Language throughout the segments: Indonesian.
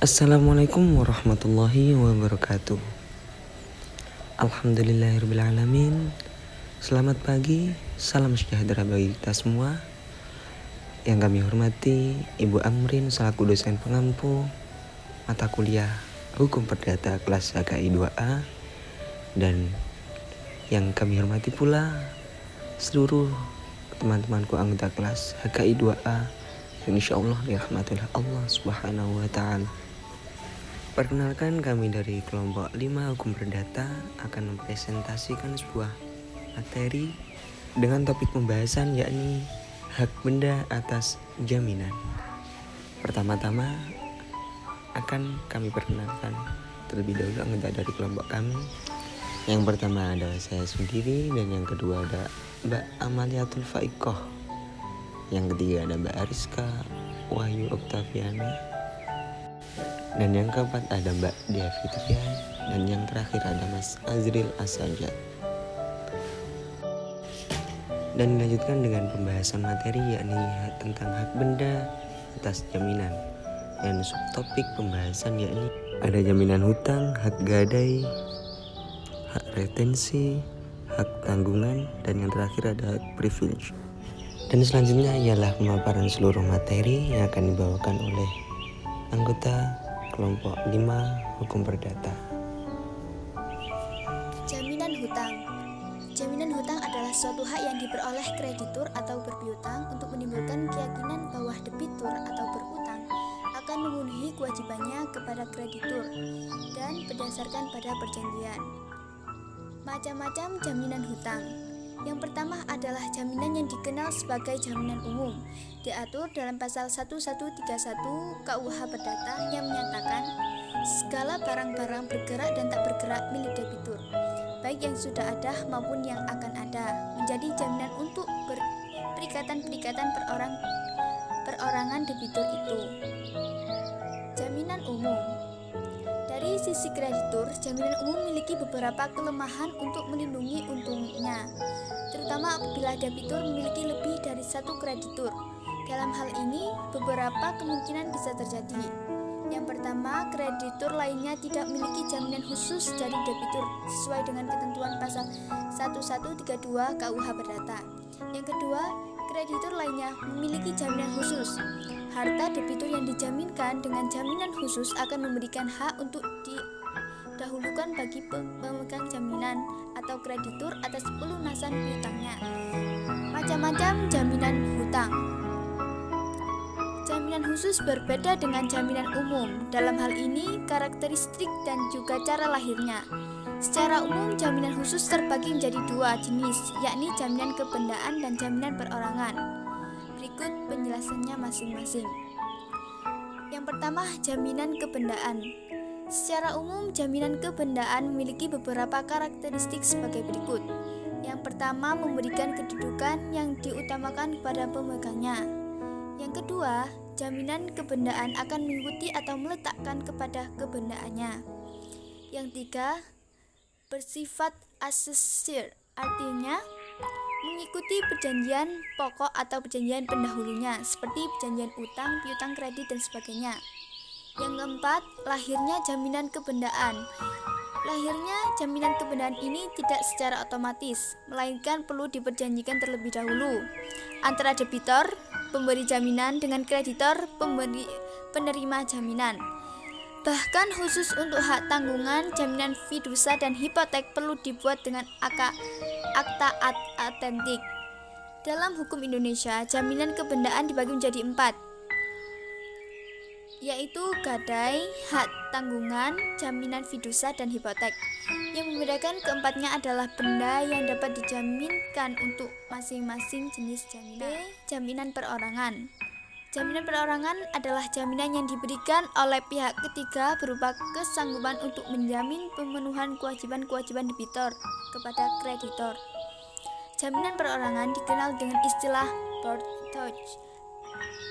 Assalamualaikum warahmatullahi wabarakatuh. Alhamdulillahirrabbilalamin. Selamat pagi, salam sejahtera bagi kita semua. Yang kami hormati Ibu Amrin selaku dosen pengampu mata kuliah Hukum Perdata kelas HKI 2A. Dan yang kami hormati pula seluruh teman-temanku anggota kelas HKI 2A yang insyaallah dirahmati Allah Subhanahu wa Ta'ala. Perkenalkan, kami dari kelompok 5 Hukum Perdata akan mempresentasikan sebuah materi dengan topik pembahasan yakni hak benda atas jaminan. Pertama-tama akan kami perkenalkan terlebih dahulu anggota dari kelompok kami. Yang pertama adalah saya sendiri, dan yang kedua ada Mbak Amaliatul Faikoh. Yang ketiga ada Mbak Ariska Wahyu Oktaviani. Dan yang keempat ada Mbak Dia Fitrian. Dan yang terakhir ada Mas Azril Asajad. Dan dilanjutkan dengan pembahasan materi yakni tentang hak benda atas jaminan. Dan subtopik pembahasan yakni ada jaminan hutang, hak gadai, hak retensi, hak tanggungan, dan yang terakhir ada hak privilege. Dan selanjutnya ialah pemaparan seluruh materi yang akan dibawakan oleh anggota kelompok 5 Hukum Perdata. Jaminan hutang. Jaminan hutang adalah suatu hak yang diperoleh kreditur atau berpiutang untuk menimbulkan keyakinan bahwa debitur atau berhutang akan memenuhi kewajibannya kepada kreditur dan berdasarkan pada perjanjian. Macam-macam jaminan hutang. Yang pertama adalah jaminan yang dikenal sebagai jaminan umum, diatur dalam pasal 1131 KUH Perdata yang menyatakan segala barang-barang bergerak dan tak bergerak milik debitur, baik yang sudah ada maupun yang akan ada, menjadi jaminan untuk perikatan-perikatan perorangan debitur itu. Jaminan umum. Dari sisi kreditur, jaminan umum memiliki beberapa kelemahan untuk melindungi untungnya, terutama apabila debitur memiliki lebih dari satu kreditur. Dalam hal ini, beberapa kemungkinan bisa terjadi. Yang pertama, kreditur lainnya tidak memiliki jaminan khusus dari debitur sesuai dengan ketentuan pasal 1132 KUH Perdata. Yang kedua, kreditur lainnya memiliki jaminan khusus. Harta debitur yang dijaminkan dengan jaminan khusus akan memberikan hak untuk didahulukan bagi pemegang jaminan atau kreditur atas pelunasan piutangnya. Macam-macam jaminan hutang. Jaminan khusus berbeda dengan jaminan umum. Dalam hal ini, karakteristik dan juga cara lahirnya. Secara umum, jaminan khusus terbagi menjadi dua jenis, yakni jaminan kebendaan dan jaminan perorangan. Berikut penjelasannya masing-masing. Yang pertama, jaminan kebendaan. Secara umum, jaminan kebendaan memiliki beberapa karakteristik sebagai berikut. Yang pertama, memberikan kedudukan yang diutamakan kepada pemegangnya. Yang kedua, jaminan kebendaan akan mengikuti atau meletakkan kepada kebendaannya. Yang tiga, bersifat asesir, artinya mengikuti perjanjian pokok atau perjanjian pendahulunya, seperti perjanjian utang, piutang, kredit, dan sebagainya. Yang keempat, lahirnya jaminan kebendaan. Lahirnya jaminan kebendaan ini tidak secara otomatis, melainkan perlu diperjanjikan terlebih dahulu antara debitor, pemberi jaminan, dengan kreditor, penerima jaminan. Bahkan khusus untuk hak tanggungan, jaminan fidusia dan hipotek perlu dibuat dengan akta autentik. Dalam hukum Indonesia, jaminan kebendaan dibagi menjadi 4, yaitu gadai, hak tanggungan, jaminan fidusia, dan hipotek. Yang membedakan keempatnya adalah benda yang dapat dijaminkan untuk masing-masing jenis jaminan. Jaminan perorangan. Jaminan perorangan adalah jaminan yang diberikan oleh pihak ketiga berupa kesanggupan untuk menjamin pemenuhan kewajiban-kewajiban debitor kepada kreditor. Jaminan perorangan dikenal dengan istilah portage.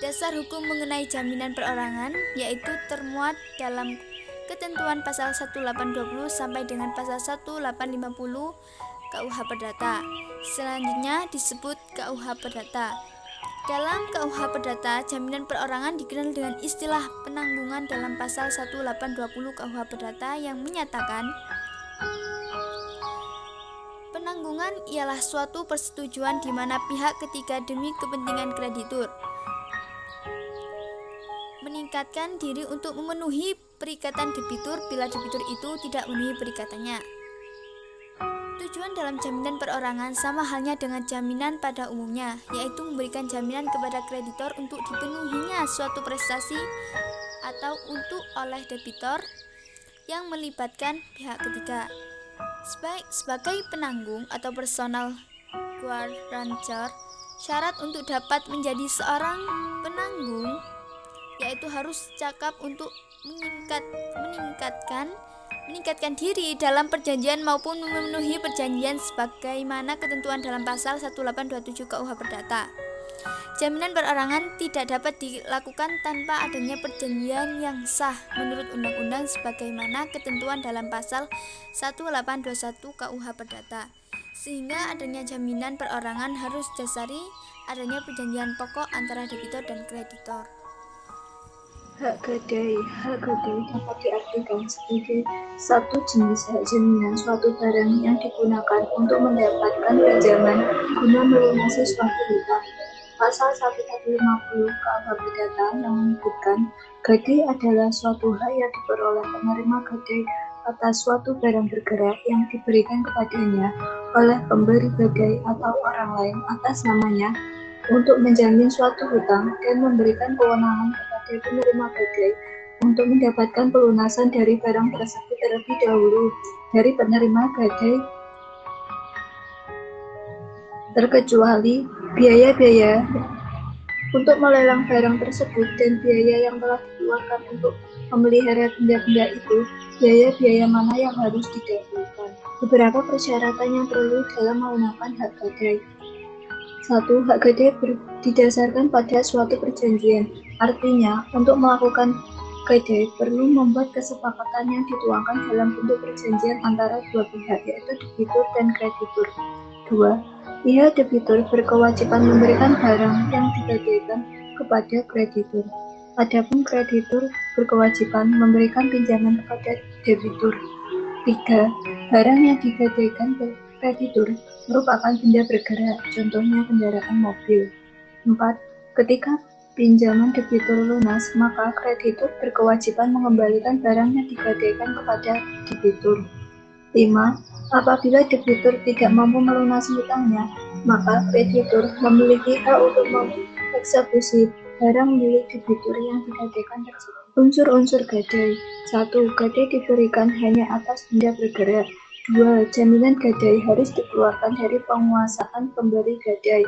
Dasar hukum mengenai jaminan perorangan yaitu termuat dalam ketentuan pasal 1820 sampai dengan pasal 1850 KUH Perdata. Selanjutnya disebut KUH Perdata. Dalam KUH Perdata, jaminan perorangan dikenal dengan istilah penanggungan dalam pasal 1820 KUH Perdata yang menyatakan penanggungan ialah suatu persetujuan di mana pihak ketiga demi kepentingan kreditur meningkatkan diri untuk memenuhi perikatan debitur bila debitur itu tidak memenuhi perikatannya. Tujuan dalam jaminan perorangan sama halnya dengan jaminan pada umumnya, yaitu memberikan jaminan kepada kreditor untuk dipenuhinya suatu prestasi atau untuk oleh debitor yang melibatkan pihak ketiga. Sebagai penanggung atau personal guarantor, syarat untuk dapat menjadi seorang penanggung yaitu harus cakap untuk meningkatkan diri dalam perjanjian maupun memenuhi perjanjian sebagaimana ketentuan dalam pasal 1827 KUH Perdata. Jaminan perorangan tidak dapat dilakukan tanpa adanya perjanjian yang sah menurut undang-undang sebagaimana ketentuan dalam pasal 1821 KUH Perdata. Sehingga adanya jaminan perorangan harus dasari adanya perjanjian pokok antara debitur dan kreditor. Hak gadai dapat diartikan sebagai satu jenis hak jaminan suatu barang yang digunakan untuk mendapatkan pinjaman guna melunasi suatu hutang. Pasal 150 KUH Perdata yang menyebutkan gadai adalah suatu hak yang diperoleh penerima gadai atas suatu barang bergerak yang diberikan kepadanya oleh pemberi gadai atau orang lain atas namanya untuk menjamin suatu hutang dan memberikan kewenangan kepada penerima gadai untuk mendapatkan pelunasan dari barang tersebut terlebih dahulu dari penerima gadai, terkecuali biaya-biaya untuk melelang barang tersebut dan biaya yang telah dikeluarkan untuk memelihara benda-benda itu, biaya-biaya mana yang harus didahulukan. Beberapa persyaratan yang perlu dalam menggunakan hak gadai. 1. Hak gadai didasarkan pada suatu perjanjian. Artinya, untuk melakukan gadai perlu membuat kesepakatan yang dituangkan dalam bentuk perjanjian antara dua pihak, yaitu debitur dan kreditur. 2. Pihak debitur berkewajiban memberikan barang yang digadaikan kepada kreditur. Adapun kreditur berkewajiban memberikan pinjaman kepada debitur. 3. Barang yang digadaikan kreditur merupakan benda bergerak, contohnya kendaraan mobil. 4. Ketika pinjaman debitur lunas, maka kreditur berkewajiban mengembalikan barang yang digadaikan kepada debitur. 5. Apabila debitur tidak mampu melunasi hutangnya, maka kreditur memiliki hak untuk mengeksekusi barang milik debitur yang digadaikan tersebut. Unsur-unsur gadai. 1. Gadai diberikan hanya atas benda bergerak. 2. Jaminan gadai harus dikeluarkan dari penguasaan pemberi gadai.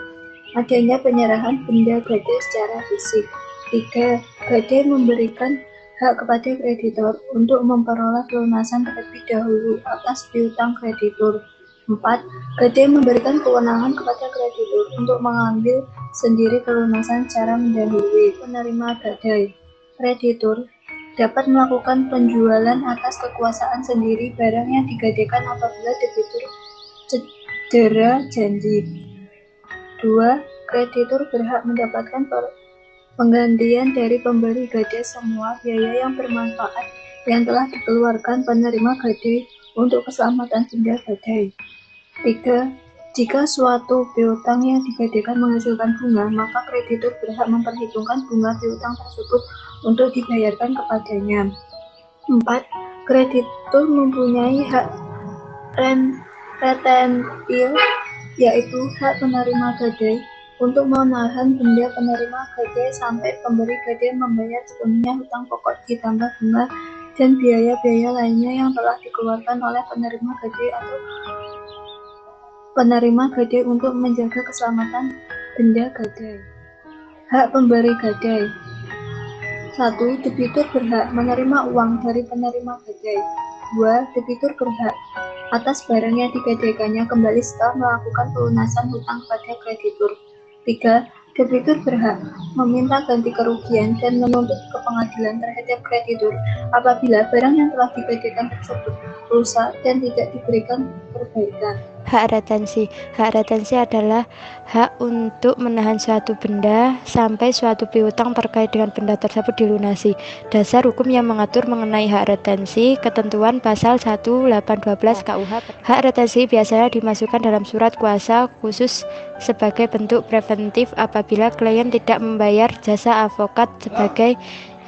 Adanya penyerahan benda gadai secara fisik. 3. Gadai memberikan hak kepada kreditor untuk memperoleh pelunasan terlebih dahulu atas piutang kreditur. 4. Gadai memberikan kewenangan kepada kreditur untuk mengambil sendiri pelunasan secara mendahului penerima gadai. Kreditur dapat melakukan penjualan atas kekuasaan sendiri barang yang digadaikan apabila debitur cedera janji. 2. Kreditur berhak mendapatkan penggantian dari pemberi gadai semua biaya yang bermanfaat yang telah dikeluarkan penerima gadai untuk keselamatan benda gadai. 3. Jika suatu piutang yang digadaikan menghasilkan bunga, maka kreditur berhak memperhitungkan bunga piutang tersebut untuk dibayarkan kepadanya. 4. Kreditur mempunyai hak retentil, yaitu hak penerima gadai untuk menahan benda penerima gadai sampai pemberi gadai membayar sepenuhnya hutang pokok ditambah bunga dan biaya-biaya lainnya yang telah dikeluarkan oleh penerima gadai atau penerima gadai untuk menjaga keselamatan benda gadai. Hak pemberi gadai. 1. Debitur berhak menerima uang dari penerima gadai. 2. Debitur berhak atas barang yang digadaikannya kembali setelah melakukan pelunasan hutang pada kreditur. 3. Debitur berhak meminta ganti kerugian dan menuntut ke pengadilan terhadap kreditur apabila barang yang telah digadaikan tersebut rusak dan tidak diberikan kebaikan. Hak retensi. Hak retensi adalah hak untuk menahan suatu benda sampai suatu piutang terkait dengan benda tersebut dilunasi. Dasar hukum yang mengatur mengenai hak retensi, ketentuan pasal 1812 KUH. Hak retensi biasanya dimasukkan dalam surat kuasa khusus sebagai bentuk preventif apabila klien tidak membayar jasa advokat sebagai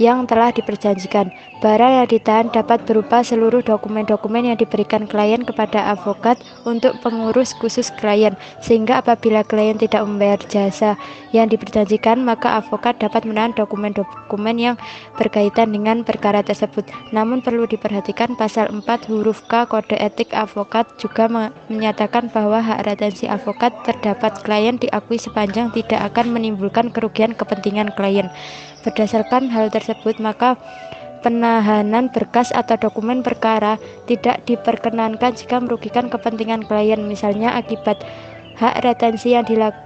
yang telah diperjanjikan. Barang yang ditahan dapat berupa seluruh dokumen-dokumen yang diberikan klien kepada advokat untuk pengurus khusus klien, sehingga apabila klien tidak membayar jasa yang diperjanjikan, maka advokat dapat menahan dokumen-dokumen yang berkaitan dengan perkara tersebut. Namun perlu diperhatikan pasal 4 huruf K Kode Etik Advokat juga menyatakan bahwa hak retensi advokat terdapat klien diakui sepanjang tidak akan menimbulkan kerugian kepentingan klien. Berdasarkan hal tersebut, maka penahanan berkas atau dokumen perkara tidak diperkenankan jika merugikan kepentingan klien. Misalnya akibat hak retensi yang dilakukan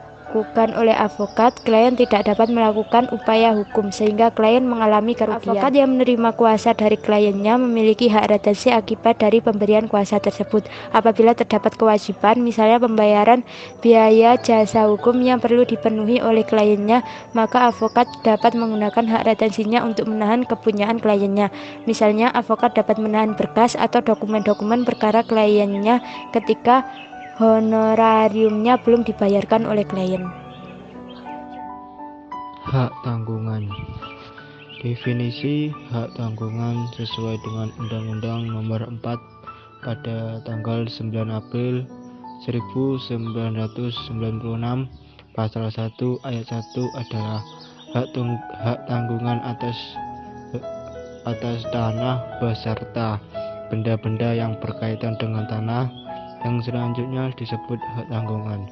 oleh advokat, klien tidak dapat melakukan upaya hukum sehingga klien mengalami kerugian. Advokat yang menerima kuasa dari kliennya memiliki hak retensi akibat dari pemberian kuasa tersebut. Apabila terdapat kewajiban, misalnya pembayaran biaya jasa hukum yang perlu dipenuhi oleh kliennya, maka advokat dapat menggunakan hak retensinya untuk menahan kepunyaan kliennya. Misalnya, advokat dapat menahan berkas atau dokumen-dokumen perkara kliennya ketika honorariumnya belum dibayarkan oleh klien. Hak tanggungan. Definisi hak tanggungan sesuai dengan Undang-Undang Nomor 4 pada tanggal 9 April 1996 Pasal 1 Ayat 1 adalah hak tanggungan atas tanah beserta benda-benda yang berkaitan dengan tanah. Yang selanjutnya disebut hak tanggungan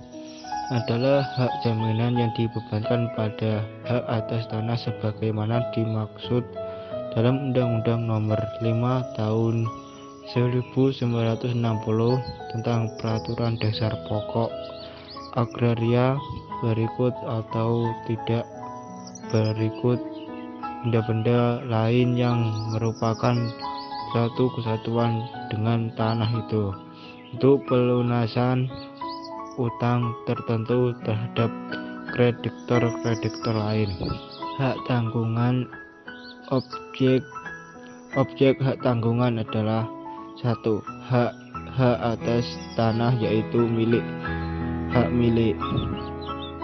adalah hak jaminan yang dibebankan pada hak atas tanah sebagaimana dimaksud dalam Undang-Undang Nomor 5 Tahun 1960 tentang Peraturan Dasar Pokok Agraria berikut atau tidak berikut benda-benda lain yang merupakan satu kesatuan dengan tanah itu untuk pelunasan utang tertentu terhadap kreditor lain. Hak tanggungan. Objek hak tanggungan adalah 1. Hak atas tanah yaitu hak milik.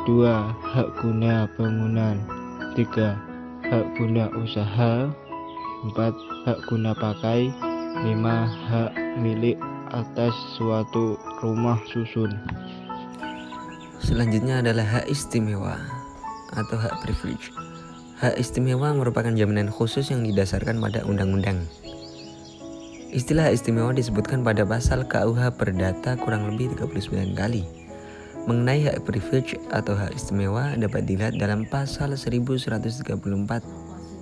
2. Hak guna bangunan. 3. Hak guna usaha. 4. Hak guna pakai. 5. Hak milik atas suatu rumah susun. Selanjutnya adalah hak istimewa atau hak privilege. Hak istimewa merupakan jaminan khusus yang didasarkan pada undang-undang. Istilah hak istimewa disebutkan pada pasal KUH Perdata kurang lebih 39 kali. Mengenai hak privilege atau hak istimewa dapat dilihat dalam pasal 1134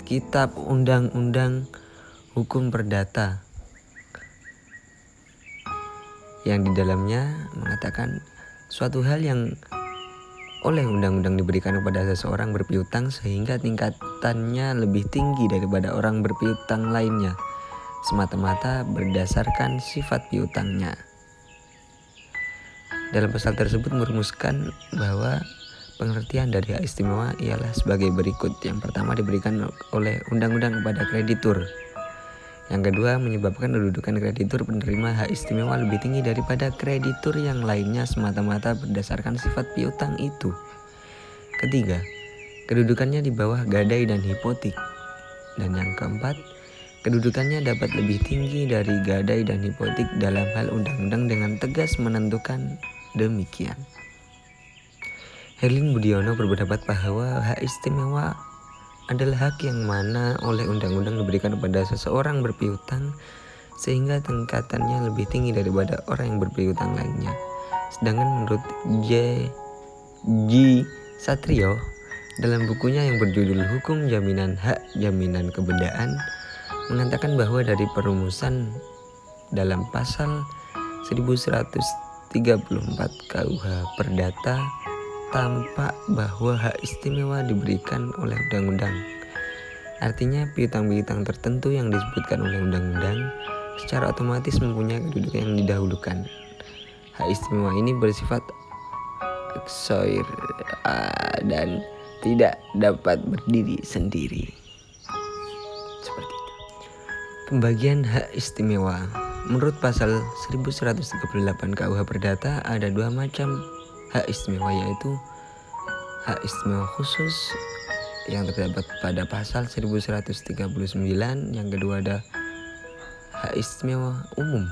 Kitab Undang-Undang Hukum Perdata, yang di dalamnya mengatakan suatu hal yang oleh undang-undang diberikan kepada seseorang berpiutang sehingga tingkatannya lebih tinggi daripada orang berpiutang lainnya, semata-mata berdasarkan sifat piutangnya. Dalam pasal tersebut merumuskan bahwa pengertian dari hak istimewa ialah sebagai berikut. Yang pertama, diberikan oleh undang-undang kepada kreditur. Yang kedua, menyebabkan kedudukan kreditur penerima hak istimewa lebih tinggi daripada kreditur yang lainnya semata-mata berdasarkan sifat piutang itu. Ketiga, kedudukannya di bawah gadai dan hipotek. Dan yang keempat, kedudukannya dapat lebih tinggi dari gadai dan hipotek dalam hal undang-undang dengan tegas menentukan demikian. Herlin Budiono berpendapat bahwa hak istimewa adalah hak yang mana oleh undang-undang diberikan kepada seseorang berpiutang sehingga tingkatannya lebih tinggi daripada orang yang berpiutang lainnya. Sedangkan menurut G. Satrio dalam bukunya yang berjudul Hukum Jaminan Hak Jaminan Kebendaan mengatakan bahwa dari perumusan dalam pasal 1134 KUH Perdata tampak bahwa hak istimewa diberikan oleh undang-undang. Artinya piutang-piutang tertentu yang disebutkan oleh undang-undang secara otomatis mempunyai kedudukan yang didahulukan. Hak istimewa ini bersifat eksoir dan tidak dapat berdiri sendiri. Seperti itu. Pembagian hak istimewa. Menurut pasal 1138 KUH Perdata ada 2 macam hak istimewa, yaitu hak istimewa khusus yang terdapat pada pasal 1139, yang kedua ada hak istimewa umum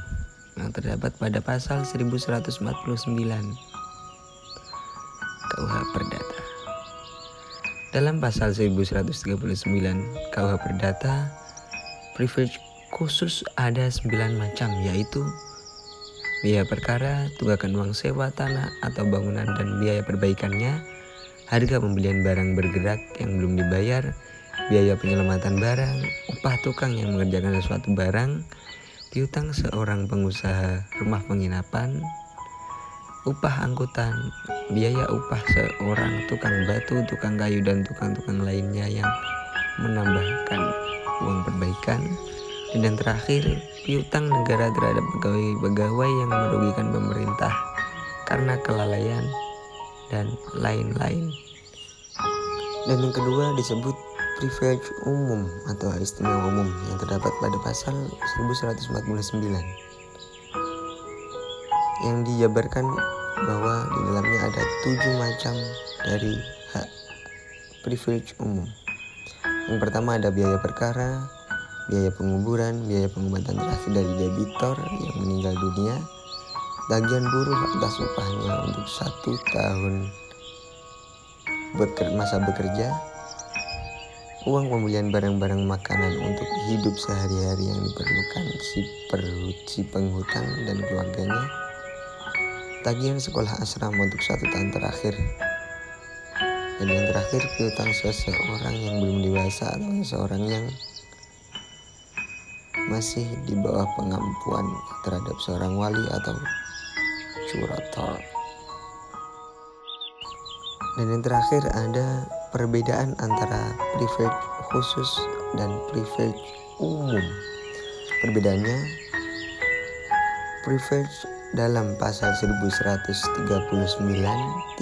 yang terdapat pada pasal 1149 KUH Perdata. Dalam pasal 1139 KUH Perdata, privilege khusus ada 9 macam, yaitu biaya perkara, tunggakan uang sewa tanah atau bangunan dan biaya perbaikannya, harga pembelian barang bergerak yang belum dibayar, biaya penyelamatan barang, upah tukang yang mengerjakan sesuatu barang, piutang seorang pengusaha rumah penginapan, upah angkutan, biaya upah seorang tukang batu, tukang kayu, dan tukang-tukang lainnya yang menambahkan uang perbaikan. Dan terakhir, piutang negara terhadap pegawai-pegawai yang merugikan pemerintah karena kelalaian dan lain-lain. Dan yang kedua disebut privilege umum atau istimewa umum yang terdapat pada pasal 1149 yang dijabarkan bahwa di dalamnya ada 7 macam dari hak privilege umum. Yang pertama ada biaya perkara, biaya penguburan, biaya pengobatan terakhir dari debitor yang meninggal dunia, tagihan buruh atas upahnya untuk 1 tahun masa bekerja, uang pembelian barang-barang makanan untuk hidup sehari-hari yang diperlukan si penghutang dan keluarganya, tagihan sekolah asrama untuk 1 tahun terakhir, dan yang terakhir piutang seseorang yang belum dewasa atau seseorang yang masih di bawah pengampuan terhadap seorang wali atau curator. Dan yang terakhir ada perbedaan antara privilege khusus dan privilege umum. Perbedaannya, privilege dalam pasal 1139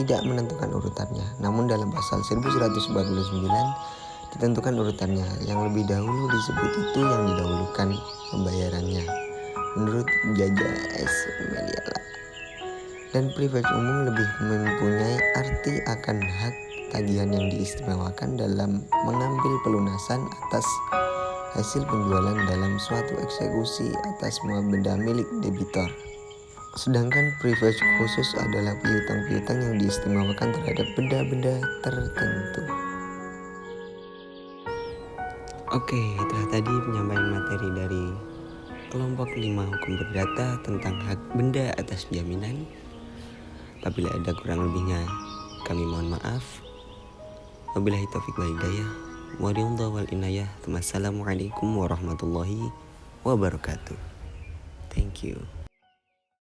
tidak menentukan urutannya, namun dalam pasal 1149 ditentukan urutannya. Yang lebih dahulu disebut itu yang didahulukan pembayarannya menurut Jaja S. Meliala. Dan privilege umum lebih mempunyai arti akan hak tagihan yang diistimewakan dalam mengambil pelunasan atas hasil penjualan dalam suatu eksekusi atas semua benda milik debitor. Sedangkan privilege khusus adalah piutang-piutang yang diistimewakan terhadap benda-benda tertentu. Oke, itulah tadi penyampaian materi dari kelompok 5 hukum perdata tentang hak benda atas jaminan. Apabila ada kurang lebihnya, kami mohon maaf. Wabillahi taufiq wal hidayah. Waridha wal inayah. Wassalamualaikum warahmatullahi wabarakatuh. Thank you.